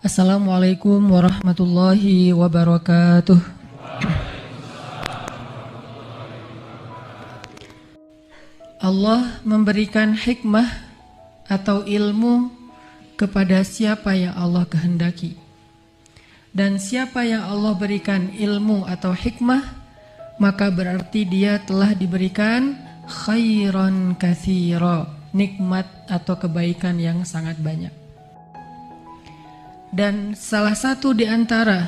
Assalamualaikum warahmatullahi wabarakatuh. Allah memberikan hikmah atau ilmu kepada siapa yang Allah kehendaki. Dan siapa yang Allah berikan ilmu atau hikmah, maka berarti dia telah diberikan khairan katsira, nikmat atau kebaikan yang sangat banyak. Dan salah satu di antara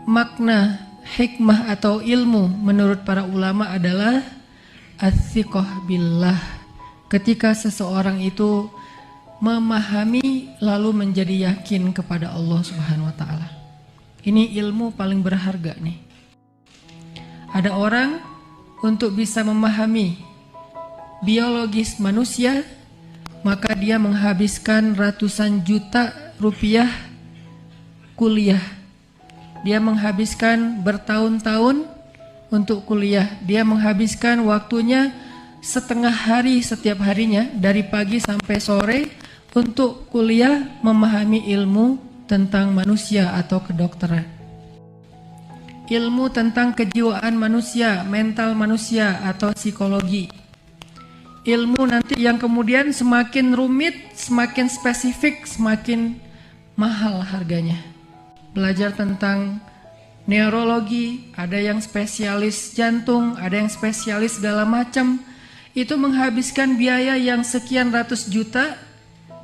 makna hikmah atau ilmu menurut para ulama adalah ats-tsiqah billah. Ketika seseorang itu memahami lalu menjadi yakin kepada Allah Subhanahu wa taala. Ini ilmu paling berharga nih. Ada orang untuk bisa memahami biologis manusia, maka dia menghabiskan ratusan juta rupiah kuliah. Dia menghabiskan bertahun-tahun untuk kuliah. Dia menghabiskan waktunya setengah hari setiap harinya dari pagi sampai sore untuk kuliah memahami ilmu tentang manusia atau kedokteran. Ilmu tentang kejiwaan manusia, mental manusia atau psikologi. Ilmu nanti yang kemudian semakin rumit, semakin spesifik, semakin mahal harganya. Belajar tentang neurologi, ada yang spesialis jantung, ada yang spesialis segala macam. Itu menghabiskan biaya yang sekian ratus juta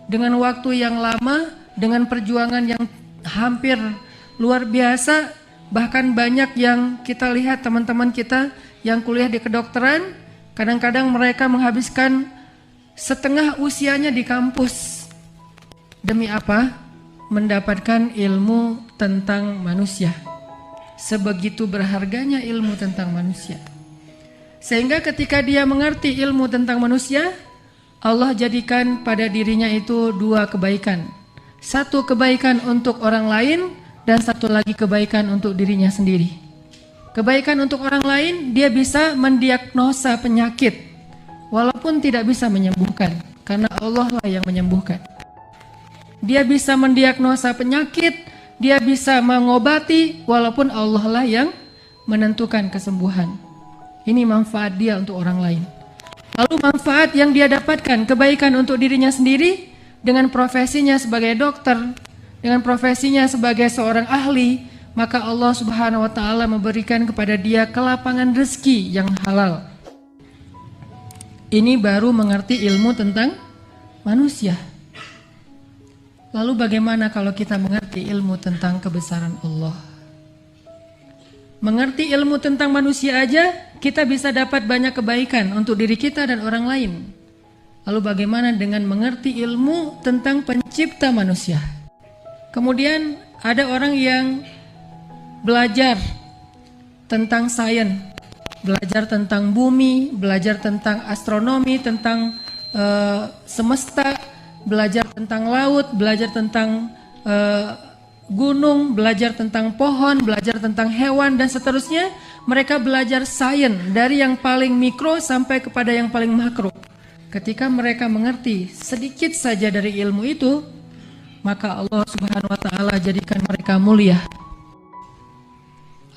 dengan waktu yang lama, dengan perjuangan yang hampir luar biasa. Bahkan banyak yang kita lihat teman-teman kita yang kuliah di kedokteran, kadang-kadang mereka menghabiskan setengah usianya di kampus. Demi apa? Mendapatkan ilmu tentang manusia. Sebegitu berharganya ilmu tentang manusia. Sehingga ketika dia mengerti ilmu tentang manusia, Allah jadikan pada dirinya itu dua kebaikan. Satu kebaikan untuk orang lain dan satu lagi kebaikan untuk dirinya sendiri. Kebaikan untuk orang lain, dia bisa mendiagnosa penyakit walaupun tidak bisa menyembuhkan, karena Allah lah yang menyembuhkan. Dia bisa mendiagnosa penyakit, dia bisa mengobati walaupun Allah lah yang menentukan kesembuhan. Ini manfaat dia untuk orang lain. Lalu manfaat yang dia dapatkan, kebaikan untuk dirinya sendiri dengan profesinya sebagai dokter, dengan profesinya sebagai seorang ahli, maka Allah Subhanahu wa taala memberikan kepada dia kelapangan rezeki yang halal. Ini baru mengerti ilmu tentang manusia. Lalu bagaimana kalau kita mengerti ilmu tentang kebesaran Allah? Mengerti ilmu tentang manusia aja, kita bisa dapat banyak kebaikan untuk diri kita dan orang lain. Lalu bagaimana dengan mengerti ilmu tentang pencipta manusia? Kemudian ada orang yang belajar tentang sains, belajar tentang bumi, belajar tentang astronomi, tentang semesta, belajar tentang laut, belajar tentang gunung, belajar tentang pohon, belajar tentang hewan dan seterusnya. Mereka belajar sains dari yang paling mikro sampai kepada yang paling makro. Ketika mereka mengerti sedikit saja dari ilmu itu, maka Allah Subhanahu wa taala jadikan mereka mulia.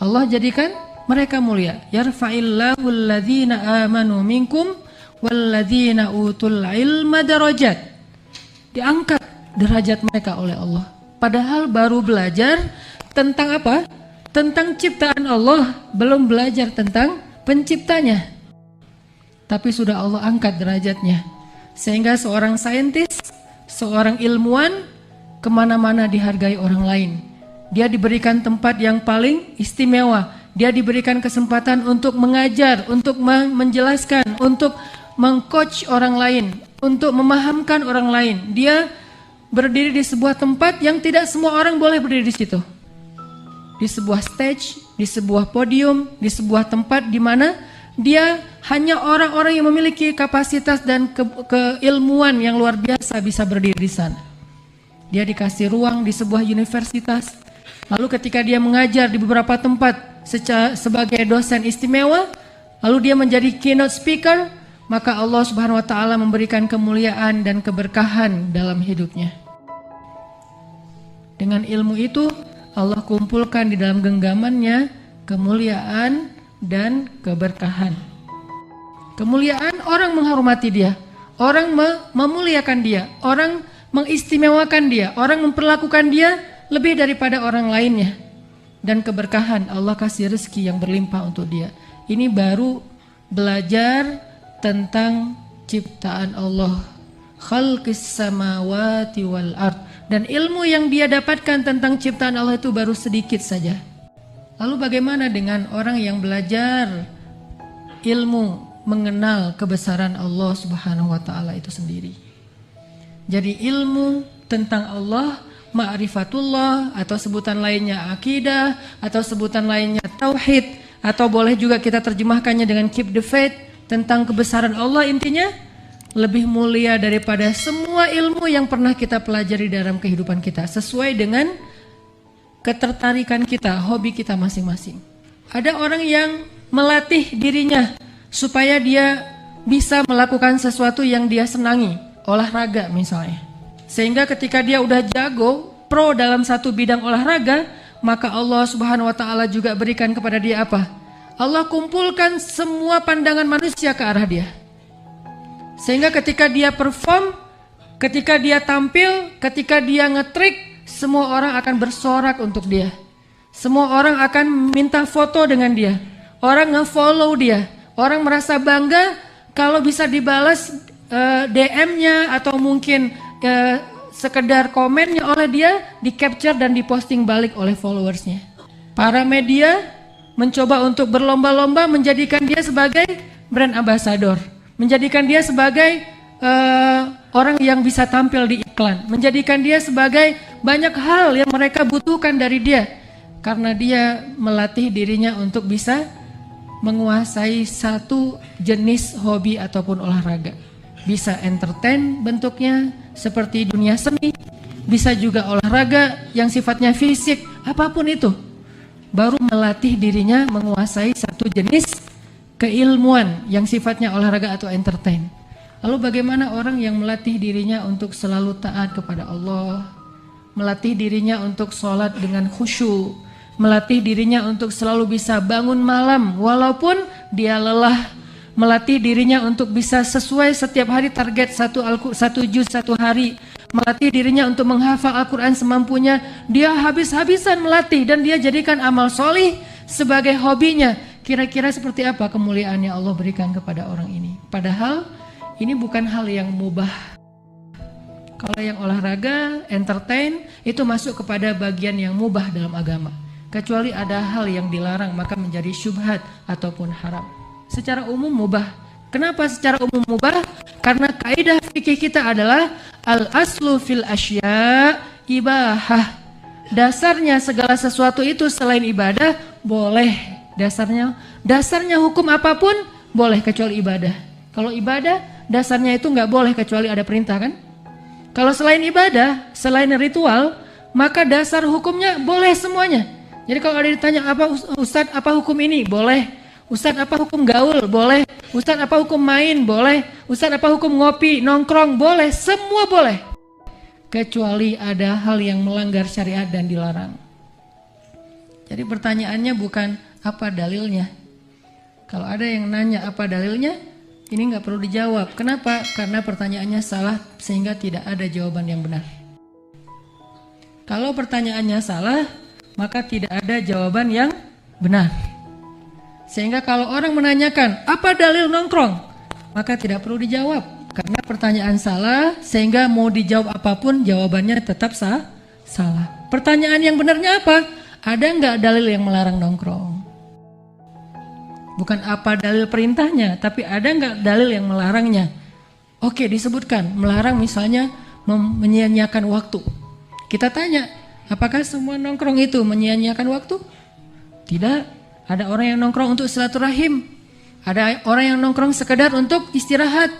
Allah jadikan mereka mulia. Yarfa'illahu alladhina amanu minkum walladzina utul ilma darajat. Diangkat derajat mereka oleh Allah. Padahal baru belajar tentang apa? Tentang ciptaan Allah, belum belajar tentang penciptanya. Tapi sudah Allah angkat derajatnya. Sehingga seorang saintis, seorang ilmuwan kemana-mana dihargai orang lain. Dia diberikan tempat yang paling istimewa. Dia diberikan kesempatan untuk mengajar, untuk menjelaskan, untuk mengcoach orang lain, untuk memahamkan orang lain. Dia berdiri di sebuah tempat yang tidak semua orang boleh berdiri di situ. Di sebuah stage, di sebuah podium, di sebuah tempat di mana dia hanya orang-orang yang memiliki kapasitas dan keilmuan yang luar biasa bisa berdiri di sana. Dia dikasih ruang di sebuah universitas. Lalu ketika dia mengajar di beberapa tempat sebagai dosen istimewa, lalu dia menjadi keynote speaker, maka Allah Subhanahu wa taala memberikan kemuliaan dan keberkahan dalam hidupnya. Dengan ilmu itu Allah kumpulkan di dalam genggamannya kemuliaan dan keberkahan. Kemuliaan, orang menghormati dia, orang memuliakan dia, orang mengistimewakan dia, orang memperlakukan dia lebih daripada orang lainnya. Dan keberkahan, Allah kasih rezeki yang berlimpah untuk dia. Ini baru belajar tentang ciptaan Allah, khalqis samawati wal ard. Dan ilmu yang dia dapatkan tentang ciptaan Allah itu baru sedikit saja. Lalu bagaimana dengan orang yang belajar ilmu mengenal kebesaran Allah Subhanahu wa taala itu sendiri? Jadi ilmu tentang Allah, ma'rifatullah, atau sebutan lainnya akidah, atau sebutan lainnya tauhid, atau boleh juga kita terjemahkannya dengan keep the faith, tentang kebesaran Allah, intinya lebih mulia daripada semua ilmu yang pernah kita pelajari dalam kehidupan kita, sesuai dengan ketertarikan kita, hobi kita masing-masing. Ada orang yang melatih dirinya supaya dia bisa melakukan sesuatu yang dia senangi, olahraga misalnya. Sehingga ketika dia udah jago, pro dalam satu bidang olahraga, maka Allah Subhanahu wa taala juga berikan kepada dia apa? Allah kumpulkan semua pandangan manusia ke arah dia. Sehingga ketika dia perform, ketika dia tampil, ketika dia ngetrik, semua orang akan bersorak untuk dia. Semua orang akan minta foto dengan dia. Orang nge-follow dia. Orang merasa bangga kalau bisa dibalas DM-nya atau mungkin sekedar komennya oleh dia, di-capture dan diposting balik oleh followersnya. Para media mencoba untuk berlomba-lomba menjadikan dia sebagai brand ambassador. Menjadikan dia sebagai orang yang bisa tampil di iklan. Menjadikan dia sebagai banyak hal yang mereka butuhkan dari dia. Karena dia melatih dirinya untuk bisa menguasai satu jenis hobi ataupun olahraga. Bisa entertain bentuknya seperti dunia seni. Bisa juga olahraga yang sifatnya fisik. Apapun itu. Baru melatih dirinya menguasai satu jenis keilmuan yang sifatnya olahraga atau entertain. Lalu bagaimana orang yang melatih dirinya untuk selalu taat kepada Allah, melatih dirinya untuk sholat dengan khusyuk, melatih dirinya untuk selalu bisa bangun malam walaupun dia lelah, melatih dirinya untuk bisa sesuai setiap hari target satu juz satu hari, melatih dirinya untuk menghafal Al-Quran semampunya. Dia habis-habisan melatih dan dia jadikan amal solih sebagai hobinya. Kira-kira seperti apa kemuliaan yang Allah berikan kepada orang ini? Padahal ini bukan hal yang mubah. Kalau yang olahraga, entertain, itu masuk kepada bagian yang mubah dalam agama. Kecuali ada hal yang dilarang maka menjadi syubhat ataupun haram. Secara umum mubah. Kenapa secara umum mubah? Karena kaidah fikih kita adalah al-aslu fil asya ibahah. Dasarnya segala sesuatu itu selain ibadah boleh. Dasarnya hukum apapun boleh kecuali ibadah. Kalau ibadah dasarnya itu nggak boleh kecuali ada perintah kan? Kalau selain ibadah, selain ritual, maka dasar hukumnya boleh semuanya. Jadi kalau ada ditanya apa Ustadz apa hukum ini? Boleh. Ustadz apa hukum gaul? Boleh. Ustadz apa hukum main? Boleh. Ustadz apa hukum ngopi, nongkrong? Boleh. Semua boleh. Kecuali ada hal yang melanggar syariat dan dilarang. Jadi pertanyaannya bukan apa dalilnya. Kalau ada yang nanya apa dalilnya, ini nggak perlu dijawab. Kenapa? Karena pertanyaannya salah sehingga tidak ada jawaban yang benar. Kalau pertanyaannya salah, maka tidak ada jawaban yang benar. Sehingga kalau orang menanyakan apa dalil nongkrong, maka tidak perlu dijawab. Karena pertanyaan salah, sehingga mau dijawab apapun jawabannya tetap salah. Pertanyaan yang benarnya apa? Ada nggak dalil yang melarang nongkrong? Bukan apa dalil perintahnya, tapi ada nggak dalil yang melarangnya? Oke, disebutkan melarang misalnya menyia-nyiakan waktu. Kita tanya, apakah semua nongkrong itu menyia-nyiakan waktu? Tidak. Ada orang yang nongkrong untuk silaturahim. Ada orang yang nongkrong sekedar untuk istirahat.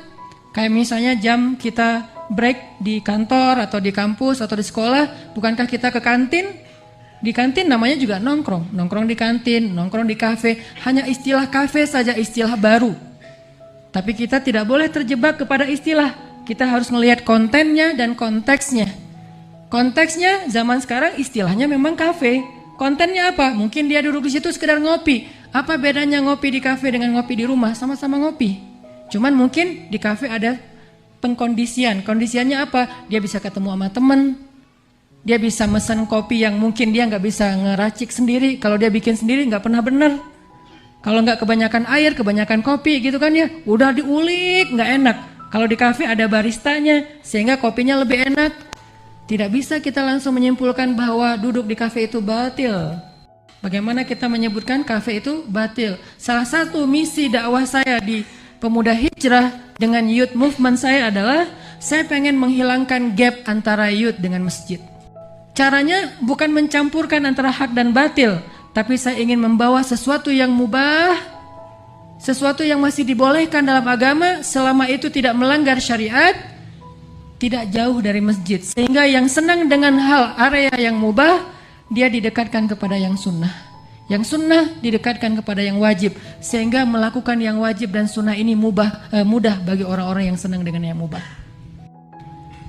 Kayak misalnya jam kita break di kantor atau di kampus atau di sekolah, bukankah kita ke kantin? Di kantin namanya juga nongkrong. Nongkrong di kantin, nongkrong di kafe. Hanya istilah kafe saja istilah baru. Tapi kita tidak boleh terjebak kepada istilah. Kita harus melihat kontennya dan konteksnya. Konteksnya zaman sekarang istilahnya memang kafe. Kontennya apa? Mungkin dia duduk di situ sekedar ngopi. Apa bedanya ngopi di kafe dengan ngopi di rumah? Sama-sama ngopi. Cuman mungkin di kafe ada pengkondisian. Kondisiannya apa? Dia bisa ketemu sama temen. Dia bisa mesen kopi yang mungkin dia nggak bisa ngeracik sendiri. Kalau dia bikin sendiri nggak pernah bener. Kalau nggak kebanyakan air, kebanyakan kopi gitu kan ya. Udah diulik, nggak enak. Kalau di kafe ada baristanya, sehingga kopinya lebih enak. Tidak bisa kita langsung menyimpulkan bahwa duduk di kafe itu batil. Bagaimana kita menyebutkan kafe itu batil? Salah satu misi dakwah saya di Pemuda Hijrah dengan youth movement saya adalah saya pengen menghilangkan gap antara youth dengan masjid. Caranya bukan mencampurkan antara hak dan batil, tapi saya ingin membawa sesuatu yang mubah, sesuatu yang masih dibolehkan dalam agama selama itu tidak melanggar syariat, tidak jauh dari masjid. Sehingga yang senang dengan hal area yang mubah, dia didekatkan kepada yang sunnah. Yang sunnah didekatkan kepada yang wajib. Sehingga melakukan yang wajib dan sunnah ini mudah bagi orang-orang yang senang dengan yang mubah.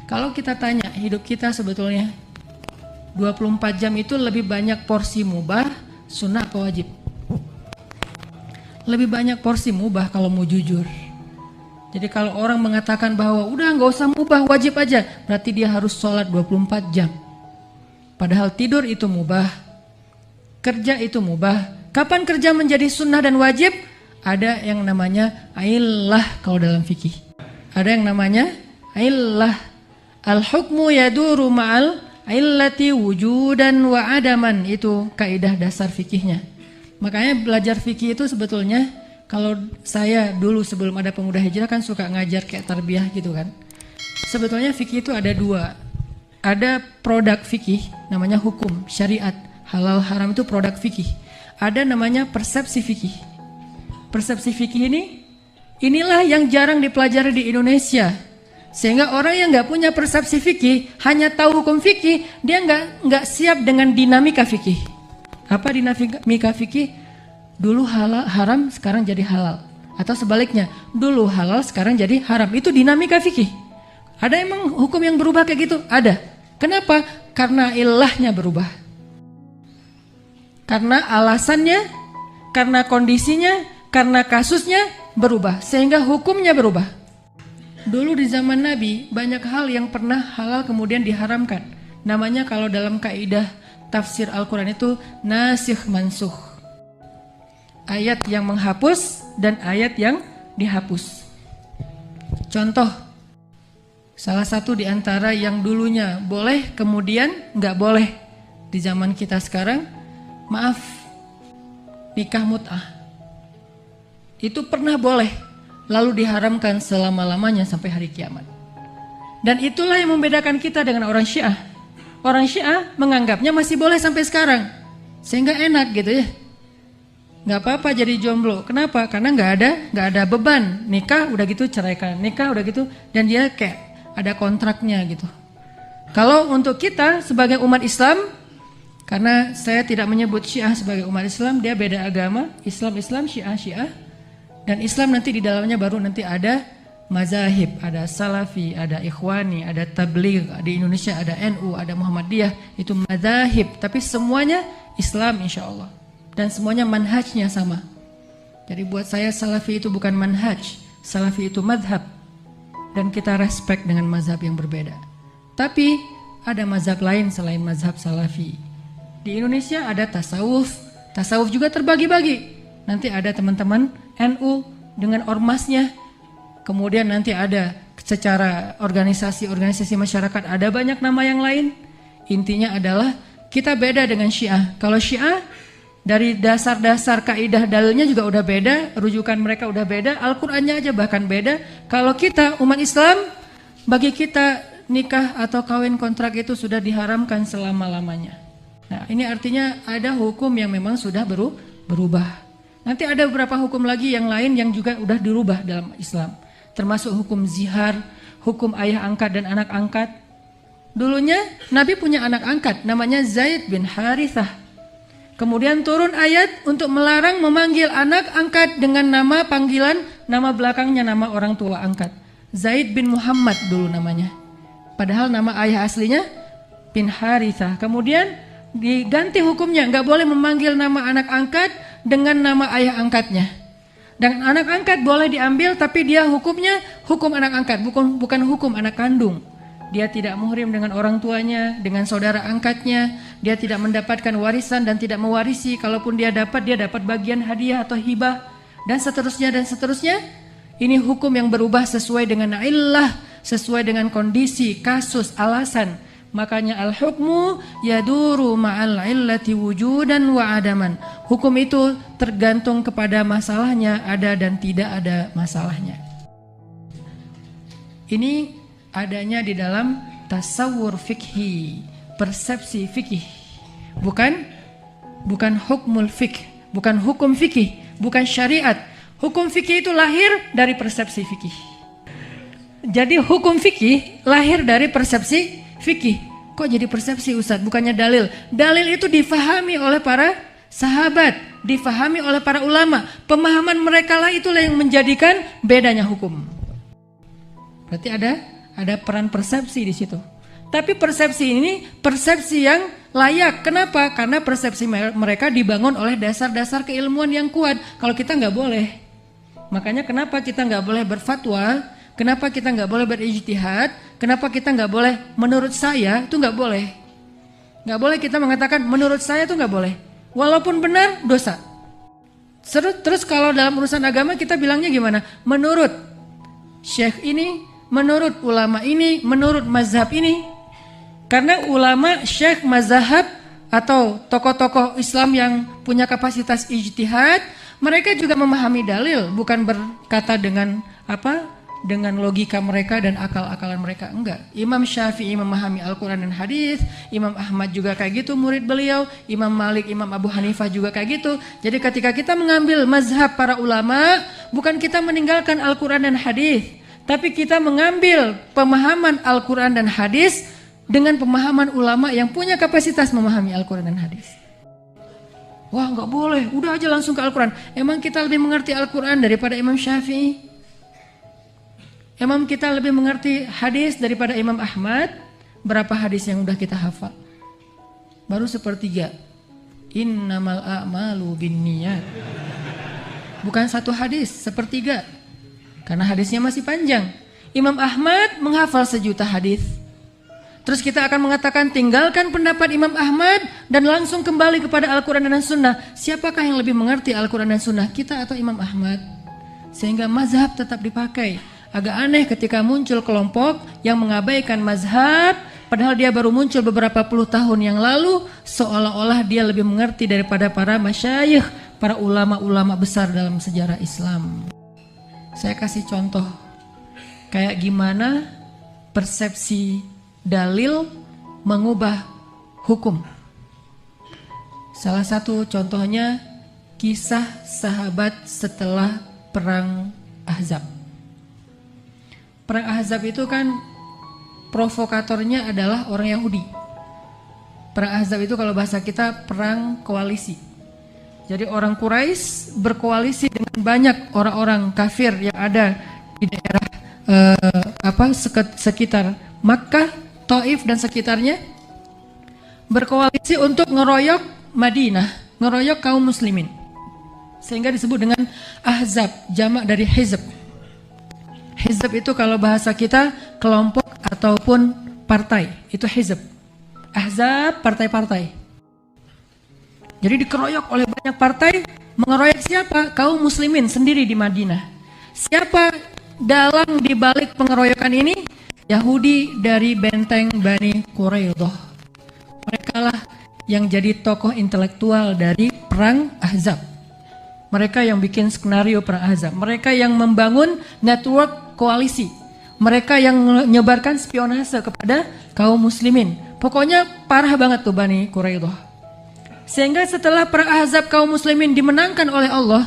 Kalau kita tanya, hidup kita sebetulnya 24 jam itu lebih banyak porsi mubah, sunnah apa wajib? Lebih banyak porsi mubah kalau mau jujur. Jadi kalau orang mengatakan bahwa udah nggak usah mubah, wajib aja, berarti dia harus sholat 24 jam. Padahal tidur itu mubah, kerja itu mubah. Kapan kerja menjadi sunnah dan wajib? Ada yang namanya illah kalau dalam fikih. Ada yang namanya illah. Al-hukmu yaduru ma'al illati wujudan wa adaman, itu kaidah dasar fikihnya. Makanya belajar fikih itu sebetulnya, kalau saya dulu sebelum ada Pemuda Hijrah kan suka ngajar kayak tarbiyah gitu kan. Sebetulnya fikih itu ada dua. Ada produk fikih namanya hukum, syariat, halal haram itu produk fikih. Ada namanya persepsi fikih. Persepsi fikih inilah yang jarang dipelajari di Indonesia. Sehingga orang yang nggak punya persepsi fikih, hanya tahu hukum fikih, dia nggak siap dengan dinamika fikih. Apa dinamika fikih? Dulu haram, sekarang jadi halal. Atau sebaliknya, dulu halal, sekarang jadi haram. Itu dinamika fikih. Ada emang hukum yang berubah kayak gitu? Ada. Kenapa? Karena ilahnya berubah. Karena alasannya, karena kondisinya, karena kasusnya berubah. Sehingga hukumnya berubah. Dulu di zaman Nabi banyak hal yang pernah halal kemudian diharamkan. Namanya kalau dalam kaidah tafsir Al-Quran itu nasikh mansukh. Ayat yang menghapus dan ayat yang dihapus. Contoh, salah satu di antara yang dulunya boleh kemudian nggak boleh di zaman kita sekarang, maaf, nikah mut'ah. Itu pernah boleh, lalu diharamkan selama-lamanya sampai hari kiamat. Dan itulah yang membedakan kita dengan orang Syiah. Orang Syiah menganggapnya masih boleh sampai sekarang, sehingga enak gitu ya. Nggak apa-apa jadi jomblo. Kenapa? Karena nggak ada beban. Nikah udah gitu ceraikan, nikah udah gitu, dan dia kayak ada kontraknya gitu. Kalau untuk kita sebagai umat Islam, karena saya tidak menyebut Syiah sebagai umat Islam, dia beda agama, Islam, Syiah. Dan Islam nanti di dalamnya baru nanti ada mazahib, ada salafi, ada ikhwani, ada tabligh, di Indonesia ada NU, ada Muhammadiyah, itu mazahib, tapi semuanya Islam insya Allah. Dan semuanya manhajnya sama. Jadi buat saya salafi itu bukan manhaj, salafi itu madhab. Dan kita respect dengan mazhab yang berbeda. Tapi ada mazhab lain selain mazhab salafi. Di Indonesia ada tasawuf, tasawuf juga terbagi-bagi. Nanti ada teman-teman NU dengan ormasnya. Kemudian nanti ada secara organisasi masyarakat ada banyak nama yang lain. Intinya adalah kita beda dengan Syiah. Kalau Syiah dari dasar-dasar kaidah dalilnya juga udah beda, rujukan mereka udah beda, Al-Qur'annya aja bahkan beda. Kalau kita umat Islam, bagi kita nikah atau kawin kontrak itu sudah diharamkan selama-lamanya. Nah, ini artinya ada hukum yang memang sudah berubah. Nanti ada beberapa hukum lagi yang lain yang juga udah dirubah dalam Islam. Termasuk hukum zihar, hukum ayah angkat dan anak angkat. Dulunya Nabi punya anak angkat namanya Zaid bin Harithah. Kemudian turun ayat untuk melarang memanggil anak angkat dengan nama panggilan, nama belakangnya nama orang tua angkat. Zaid bin Muhammad dulu namanya. Padahal nama ayah aslinya bin Harithah. Kemudian diganti hukumnya, nggak boleh memanggil nama anak angkat dengan nama ayah angkatnya. Dan anak angkat boleh diambil, tapi dia hukumnya hukum anak angkat, bukan hukum anak kandung. Dia tidak muhrim dengan orang tuanya, dengan saudara angkatnya. Dia tidak mendapatkan warisan dan tidak mewarisi. Kalaupun dia dapat bagian hadiah atau hibah, dan seterusnya dan seterusnya. Ini hukum yang berubah sesuai dengan illah, sesuai dengan kondisi, kasus, alasan. Makanya al-hukmu yaduru ma'al illati wujudan wa adaman. Hukum itu tergantung kepada masalahnya, ada dan tidak ada masalahnya. Ini adanya di dalam tasawur fikhi, persepsi fikih. Bukan hukmul fikih, bukan hukum fikih, bukan syariat. Hukum fikih itu lahir dari persepsi fikih. Jadi hukum fikih lahir dari persepsi fikih. Kok jadi persepsi Ustadz? Bukannya dalil. Dalil itu difahami oleh para sahabat, difahami oleh para ulama. Pemahaman mereka lah itulah yang menjadikan bedanya hukum. Berarti ada peran persepsi di situ. Tapi persepsi ini persepsi yang layak. Kenapa? Karena persepsi mereka dibangun oleh dasar-dasar keilmuan yang kuat. Kalau kita nggak boleh. Makanya kenapa kita nggak boleh berfatwa? Kenapa kita nggak boleh berijtihad? Kenapa kita nggak boleh menurut saya? Itu nggak boleh. Nggak boleh kita mengatakan menurut saya itu nggak boleh. Walaupun benar dosa. Terus kalau dalam urusan agama kita bilangnya gimana? Menurut syekh ini, menurut ulama ini, menurut mazhab ini. Karena ulama, syekh, mazhab atau tokoh-tokoh Islam yang punya kapasitas ijtihad, mereka juga memahami dalil, bukan berkata dengan dengan logika mereka dan akal-akalan mereka. Enggak. Imam Syafi'i memahami Al-Quran dan hadis, Imam Ahmad juga kayak gitu murid beliau, Imam Malik, Imam Abu Hanifah juga kayak gitu. Jadi ketika kita mengambil mazhab para ulama, bukan kita meninggalkan Al-Quran dan hadis, tapi kita mengambil pemahaman Al-Quran dan hadis dengan pemahaman ulama yang punya kapasitas memahami Al-Quran dan hadis. Wah, nggak boleh, udah aja langsung ke Al-Quran. Emang kita lebih mengerti Al-Quran daripada Imam Syafi'i? Emang kita lebih mengerti hadis daripada Imam Ahmad? Berapa hadis yang udah kita hafal? Baru sepertiga. Innamal a'malu binniyat. Bukan satu hadis, sepertiga. Karena hadisnya masih panjang. Imam Ahmad menghafal 1.000.000 hadis. Terus kita akan mengatakan tinggalkan pendapat Imam Ahmad dan langsung kembali kepada Al-Quran dan Sunnah. Siapakah yang lebih mengerti Al-Quran dan Sunnah? Kita atau Imam Ahmad? Sehingga mazhab tetap dipakai. Agak aneh ketika muncul kelompok yang mengabaikan mazhab, padahal dia baru muncul beberapa puluh tahun yang lalu, seolah-olah dia lebih mengerti daripada para masyayikh, para ulama-ulama besar dalam sejarah Islam. Saya kasih contoh, kayak gimana persepsi dalil mengubah hukum. Salah satu contohnya kisah sahabat setelah perang Ahzab. Perang Ahzab itu kan provokatornya adalah orang Yahudi. Perang Ahzab itu kalau bahasa kita perang koalisi. Jadi orang Quraisy berkoalisi dengan banyak orang-orang kafir yang ada di daerah sekitar Makkah, Taif dan sekitarnya, berkoalisi untuk ngeroyok Madinah, ngeroyok kaum muslimin. Sehingga disebut dengan Ahzab, jamak dari Hizb. Hizb itu kalau bahasa kita kelompok ataupun partai, itu Hizb. Ahzab, partai-partai. Jadi dikeroyok oleh banyak partai, mengeroyok siapa? Kaum muslimin sendiri di Madinah. Siapa dalang di balik pengeroyokan ini? Yahudi dari benteng Bani Quraidah. Mereka lah yang jadi tokoh intelektual dari perang Ahzab. Mereka yang bikin skenario perang Ahzab. Mereka yang membangun network koalisi. Mereka yang menyebarkan spionase kepada kaum muslimin. Pokoknya parah banget tuh Bani Quraidah. Sehingga setelah perang Ahzab kaum muslimin dimenangkan oleh Allah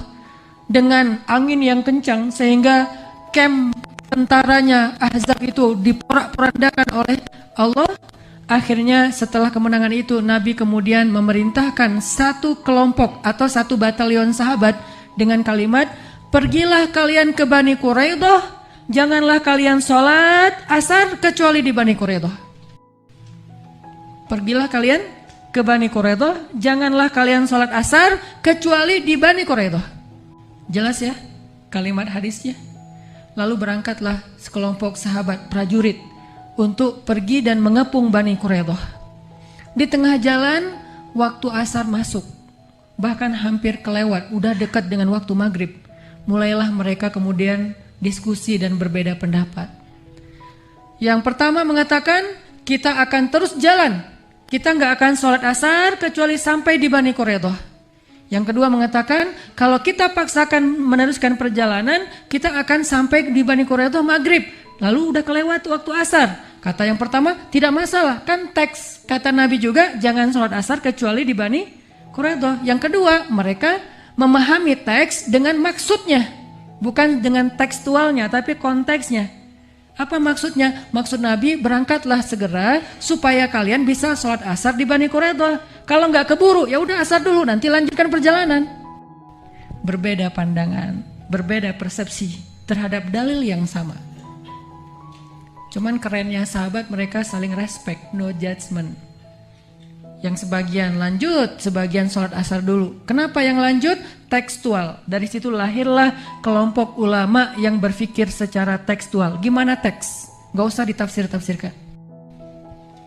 dengan angin yang kencang, sehingga camp tentaranya Ahzab itu diporak-porandakan oleh Allah. Akhirnya setelah kemenangan itu Nabi kemudian memerintahkan satu kelompok atau satu batalion sahabat dengan kalimat, pergilah kalian ke Bani Quraidah, janganlah kalian sholat asar kecuali di Bani Quraidah. pergilah kalian ke Bani Quraidah, janganlah kalian sholat asar kecuali di Bani Quraidah. Jelas ya kalimat hadisnya. Lalu berangkatlah sekelompok sahabat prajurit untuk pergi dan mengepung Bani Quraidah. Di tengah jalan waktu asar masuk, bahkan hampir kelewat, udah dekat dengan waktu maghrib. Mulailah mereka kemudian diskusi dan berbeda pendapat. Yang pertama mengatakan kita akan terus jalan, kita nggak akan sholat asar kecuali sampai di Bani Quraidah. Yang kedua mengatakan kalau kita paksakan meneruskan perjalanan, kita akan sampai di Bani Quraidah maghrib, lalu udah kelewat waktu asar. Kata yang pertama tidak masalah, kan teks kata Nabi juga jangan sholat asar kecuali di Bani Quraidah. Yang kedua mereka memahami teks dengan maksudnya, bukan dengan tekstualnya tapi konteksnya. Apa maksudnya? Maksud Nabi berangkatlah segera supaya kalian bisa sholat asar di Bani Quraidah. Kalau nggak keburu ya udah asar dulu, nanti lanjutkan perjalanan. Berbeda pandangan, berbeda persepsi terhadap dalil yang sama. Cuman kerennya sahabat, mereka saling respect, no judgment. Yang sebagian lanjut, sebagian sholat asar dulu. Kenapa yang lanjut? Tekstual. Dari situ lahirlah kelompok ulama yang berpikir secara tekstual. Gimana teks? Gak usah ditafsir-tafsirkan.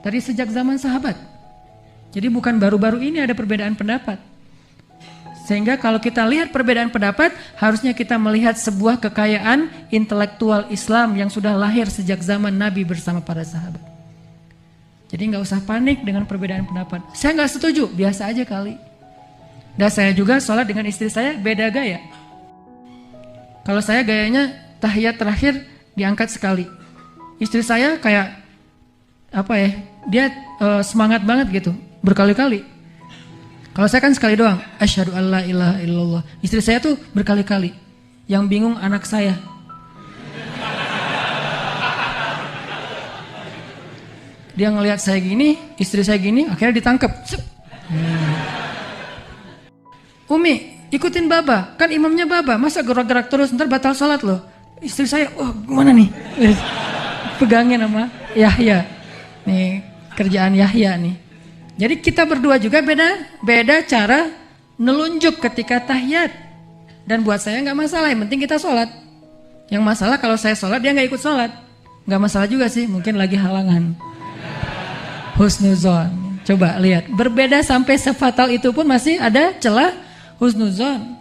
Dari sejak zaman sahabat. Jadi bukan baru-baru ini ada perbedaan pendapat. Sehingga kalau kita lihat perbedaan pendapat, harusnya kita melihat sebuah kekayaan intelektual Islam yang sudah lahir sejak zaman Nabi bersama para sahabat. Jadi nggak usah panik dengan perbedaan pendapat. Saya nggak setuju, biasa aja kali. Dan saya juga sholat dengan istri saya beda gaya. Kalau saya gayanya tahiyat terakhir diangkat sekali. Istri saya kayak apa ya? Dia semangat banget gitu, berkali-kali. Kalau saya kan sekali doang. Asyhadu alla ilaha illallah. Istri saya tuh berkali-kali. Yang bingung anak saya. Dia ngelihat saya gini, istri saya gini, akhirnya ditangkap. Umi, ikutin Baba, kan imamnya Baba, masa gerak-gerak terus, ntar batal sholat loh. Istri saya, oh gimana nih? Pegangin sama Yahya. Nih kerjaan Yahya nih. Jadi kita berdua juga beda cara nelunjuk ketika tahiyat. Dan buat saya nggak masalah, yang penting kita sholat. Yang masalah kalau saya sholat dia nggak ikut sholat, nggak masalah juga sih, mungkin lagi halangan. Husnuzon, coba lihat, berbeda sampai sefatal itu pun masih ada celah husnuzon.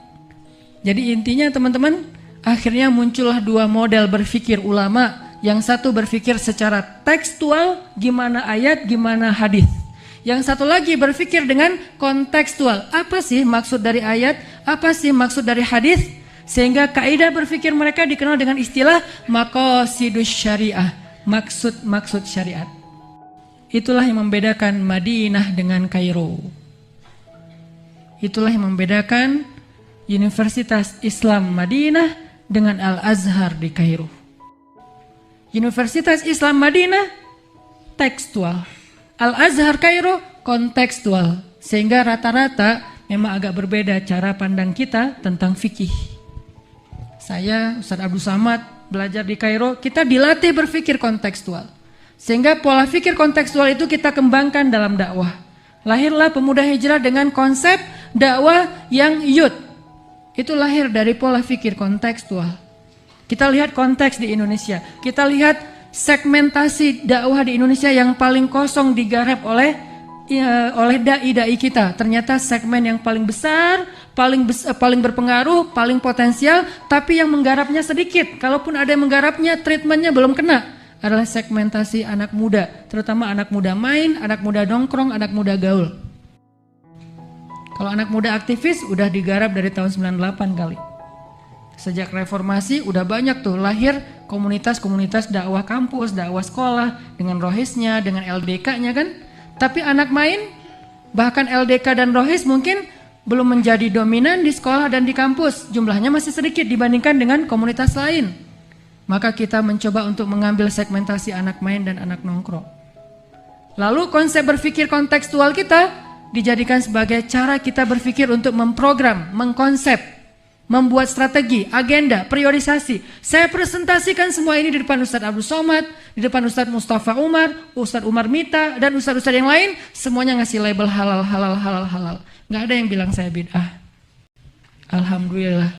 Jadi intinya teman-teman, akhirnya muncullah dua model berpikir ulama. Yang satu berpikir secara tekstual, gimana ayat, gimana hadis. Yang satu lagi berpikir dengan kontekstual, apa sih maksud dari ayat, apa sih maksud dari hadis. Sehingga kaidah berpikir mereka dikenal dengan istilah maqasidus syariah, maksud-maksud syariat. Itulah yang membedakan Madinah dengan Kairo. Itulah yang membedakan Universitas Islam Madinah dengan Al-Azhar di Kairo. Universitas Islam Madinah tekstual, Al-Azhar Kairo kontekstual. Sehingga rata-rata memang agak berbeda cara pandang kita tentang fikih. Saya, Ustaz Abdul Samad, belajar di Kairo, kita dilatih berpikir kontekstual. Sehingga pola pikir kontekstual itu kita kembangkan dalam dakwah. Lahirlah pemuda hijrah dengan konsep dakwah yang yud. Itu lahir dari pola pikir kontekstual. Kita lihat konteks di Indonesia. Kita lihat segmentasi dakwah di Indonesia yang paling kosong digarap oleh dai-dai kita. Ternyata segmen yang paling besar, paling berpengaruh, paling potensial, tapi yang menggarapnya sedikit. Kalaupun ada yang menggarapnya, treatmentnya belum kena. Adalah segmentasi anak muda, terutama anak muda main, anak muda nongkrong, anak muda gaul. Kalau anak muda aktivis udah digarap dari tahun 98 kali. Sejak reformasi udah banyak tuh lahir komunitas-komunitas dakwah kampus, dakwah sekolah, dengan rohisnya, dengan LDK-nya kan. Tapi anak main, bahkan LDK dan rohis mungkin belum menjadi dominan di sekolah dan di kampus. Jumlahnya masih sedikit dibandingkan dengan komunitas lain. Maka kita mencoba untuk mengambil segmentasi anak main dan anak nongkrong. Lalu konsep berpikir kontekstual kita dijadikan sebagai cara kita berpikir untuk memprogram, mengkonsep membuat strategi, agenda, priorisasi. Saya presentasikan semua ini di depan Ustadz Abdul Somad, di depan Ustadz Mustafa Umar, Ustadz Umar Mita, dan Ustadz-Ustadz yang lain, semuanya ngasih label halal, halal, halal, halal. Nggak ada yang bilang saya bid'ah. Alhamdulillah.